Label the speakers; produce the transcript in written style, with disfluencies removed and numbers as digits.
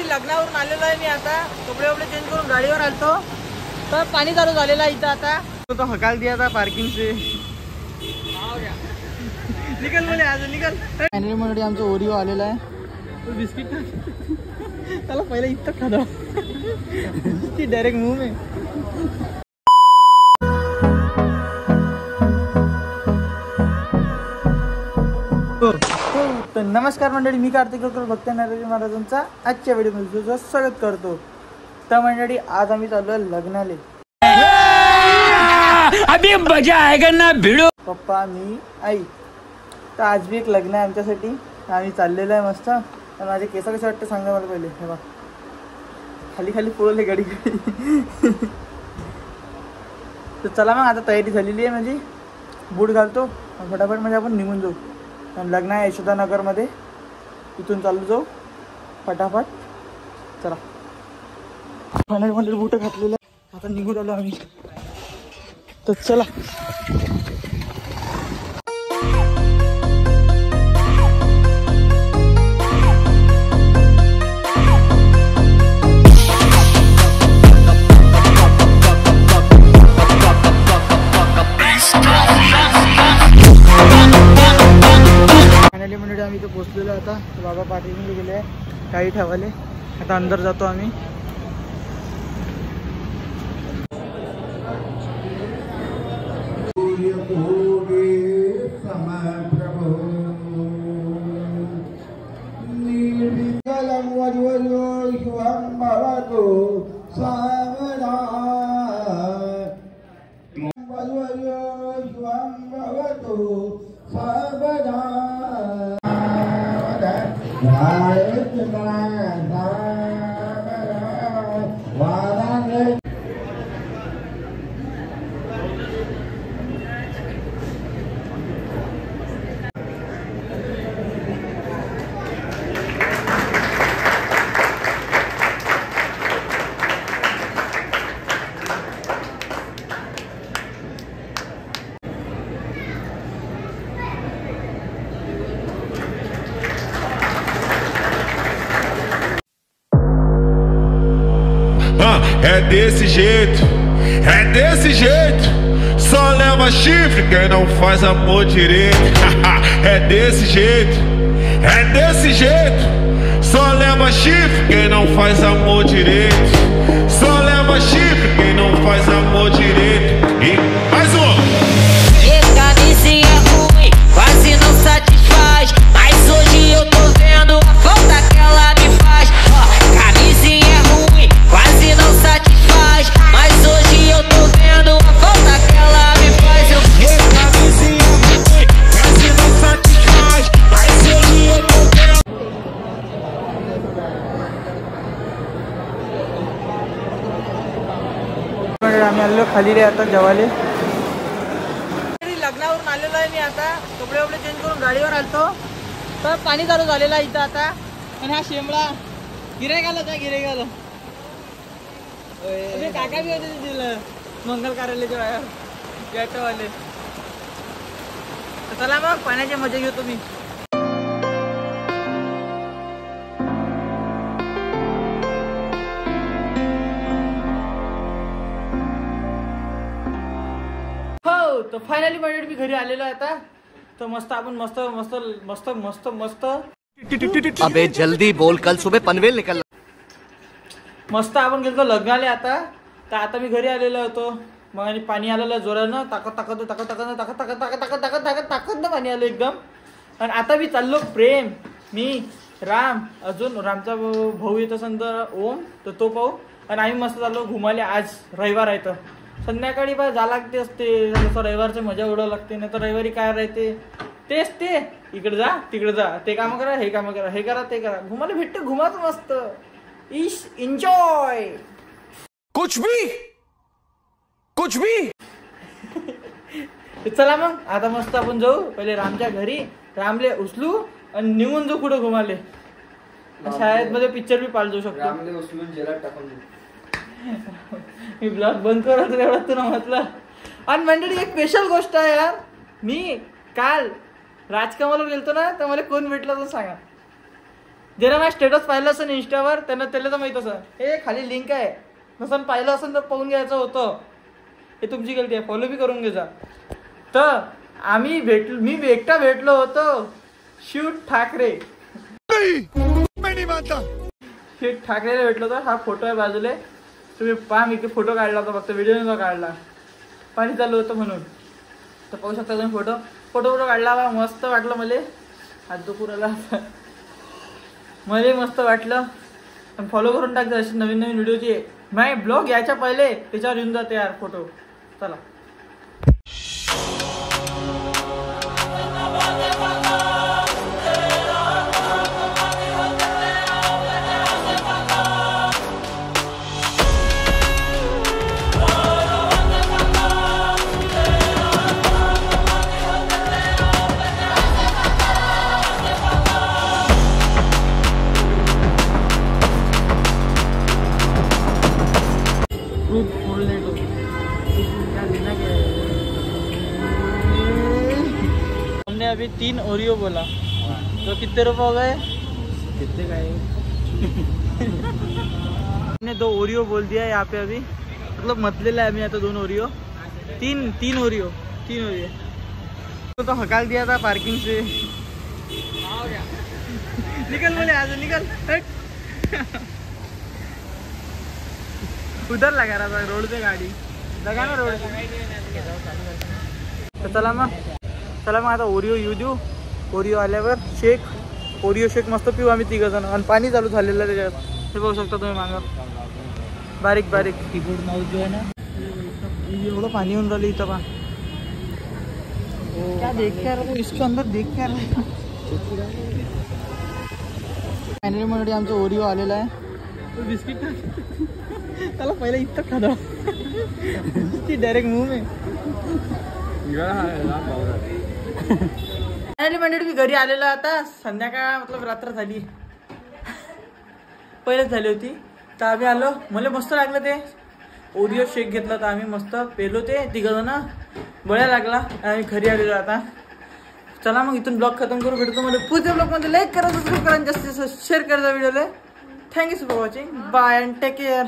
Speaker 1: लग्नावरून आलेलो आहे मी आता. कपडे वपडे चेंज करून गाडीवर आलतो तर पाणी चालू झालेलं आहे इथं. आता तो हकाल दिया था पार्किंग से. निकल बोले आज निकल. फायनली मंडळी आमचं ओरिओ आलेला आहे. तो बिस्किट त्याला पहिला इतकं खादा की डायरेक्ट मुंह में. तर नमस्कार मंडळी, मी कार्तिक भक्त नरहरी महाराजांचा आजच्या व्हिडिओमध्ये तुझं स्वागत करतो. तर मंडळी आज आम्ही चाललो लग्नाले. अभी मजा आएगा ना भिडो. पप्पा मी आई. तर आज भी एक लग्न आहे आमच्यासाठी. आम्ही चाललेलो आहे मस्त. तर माझे केस कसे वाटतं सांगा मला पहिले. हे बघ खाली खाली पोळले गाडी. तर चला मग आता तयारी झालेली आहे. म्हणजे बूट घालतो फटाफट म्हणजे आपण निघून जाऊ. लग्न आहे यशोदानगरमध्ये. इथून चालू जाऊ फटाफट. चला फायनली बूट घातलेलं आता निघून आलो आम्ही. तर चला. फायनली म्हणजे आम्ही इथं पोचलेलो. आता बाबा पार्किंगला गेले आहे काही ठेवाले. आता अंदर जातो आम्ही.
Speaker 2: É desse jeito, é desse jeito. Só leva chifre quem não faz amor direito. É desse jeito, é desse jeito. Só leva chifre quem não faz amor direito. Só leva chifre quem não faz amor direito. E mais um. Camisinha ruim, quase não satisfaz. Mas hoje eu tô vendo a falta que ela me faz. Camisinha ruim, quase não satisfaz. Mas hoje eu tô vendo a falta que ela me faz. Eu camisinha ruim, quase não satisfaz. Mas hoje eu tô vendo.
Speaker 1: आम्ही आलेलो खाली रे आता जेवाले. लग्नावरून आलेलो आहे मी आता. कपडे वपडे change करून गाडीवर आलतो तर पाणी चालू झालेलं आहे इथं आता. आणि हा शेंबळा गिरायक आला त्या गिरायक आलं. काका बी होते दिलं मंगल कार्यालयाच्या बाहेर ऑटोवाले. तर चला मग पाण्याची मजा घेऊ तुम्ही. हो तर फायनली मंडळी मी घरी आलेलो आहे आता. तर मस्त आपण मस्त मस्त मस्त मस्त मस्त.
Speaker 3: अबे जल्दी बोल, कल सुबह पनवेल निकल.
Speaker 1: मस्त आपण गेलो लग्नाले आता. तर आता मी घरी आलेलो होतो. मग आणि पाणी आलेलं जोरानं. ताकद ताकद ताकद ताकद ताकद ताकद ताकद ताकद ताकद ताकद ताकद पाणी आलं एकदम. आणि आता मी चाललो प्रेम, मी, राम, अजून रामचा भाऊ येतो संत ओम, तर तो पाहू. आणि आम्ही मस्त चाललो घुमाले. आज रविवार आहे तर संध्याकाळी बा जा लागते असते. जसं रविवारची मजा उडव लागते. नाही तर रविवारी काय राहते तेच ते. इकडे जा तिकडे जा, ते काम करा हे काम करा, हे करा ते करा. घुमाले भेटते घुमाच मस्त. इश एन्जॉय
Speaker 3: कुछ भी.
Speaker 1: चला मग आता मस्त आपण जाऊ पहिले रामच्या घरी. रामले उचलू आणि निघून जाऊ कुठं घुमाले. शाळेत मध्ये पिक्चर बी पाल जाऊ शकतो. रामले उचलून जेलात टाकून मी ब्लॉग बंद करत एवढं तुला म्हटलं. आणि मंडळी एक स्पेशल गोष्ट आहे यार. मी काल राजकमलवर गेलतो ना तर मला कोण भेटलं तर सांगा. ज्याला माझा स्टेटस पाहिलं असेल इंस्टावर त्याला तर माहित असं हे खाली लिंक आहे नसन पाहिलं असेल तर पाहून घ्यायचं होतं. हे तुमची गलती आहे, फॉलो बी करून घ्यायचा. तर मी एकटा भेटलो होतो शिव ठाकरे. शिव ठाकरेला भेटलो होतो. हा फोटो आहे बाजूला, तुम्ही पहा. मी फोटो काढला होता फक्त व्हिडिओ नव्हता काढला, पाणी चालू होतं म्हणून. तर पाहू शकता तुम्ही फोटो काढला बा. मस्त वाटलं मला. हात दुखून मला मस्त वाटलं. फॉलो करून टाकते अशी नवीन व्हिडिओची. नाही ब्लॉग यायच्या पहिले त्याच्यावर येऊन जाते यार फोटो. चला हमने अभी 3 ओरियो बोला तो कितने रुपए हो गए? कितने का हमने 2 ओरियो बोल दिया यहाँ पे अभी, मतलब मतलेला है अभी आता 2 ओरियो. तीन ओरियो तो हकाल दिया था पार्किंग से. निकल बोले आज निकल. उधर लगा रहा था रोड पे गाड़ी लगा ना रोड पे. चला मग आता ओरियो येऊ देऊ. ओरियो आल्यावर ओरियो शेक मस्त पिऊ आम्ही 3 जण. आणि पाणी चालू झालेलं त्याच्यात हे बघू शकता तुम्ही मागं बारीक कीबोर्ड माऊस जो आहे ना एवढं पाणी येऊन राहिलं इथं पहा. क्या देख क्या रहा इसके अंदर देख क्या रहा. फायनली मंडळी आमचा ओरियो आलेला आहे. बिस्किट त्याला पहिला इतकं खादा ती डायरेक्ट मुंह में. फायनली मंडळी मी घरी आलेलो. आता संध्याकाळ मतलब रात्र झाली, पहिलेच झाली होती. तर आम्ही आलो. मला मस्त लागलं ते ओरियो शेक घेतला तर आम्ही मस्त पेलो ते 3 जण. बळ्या लागला. आम्ही घरी आलेलो आता. चला मग इथून ब्लॉग खतम करू. भेटतो मला पुढच्या ब्लॉगमध्ये. लाईक करा, सबस्क्राईब करा, जास्तीत जास्त शेअर करा व्हिडिओला. Thank you for watching. Bye and take care.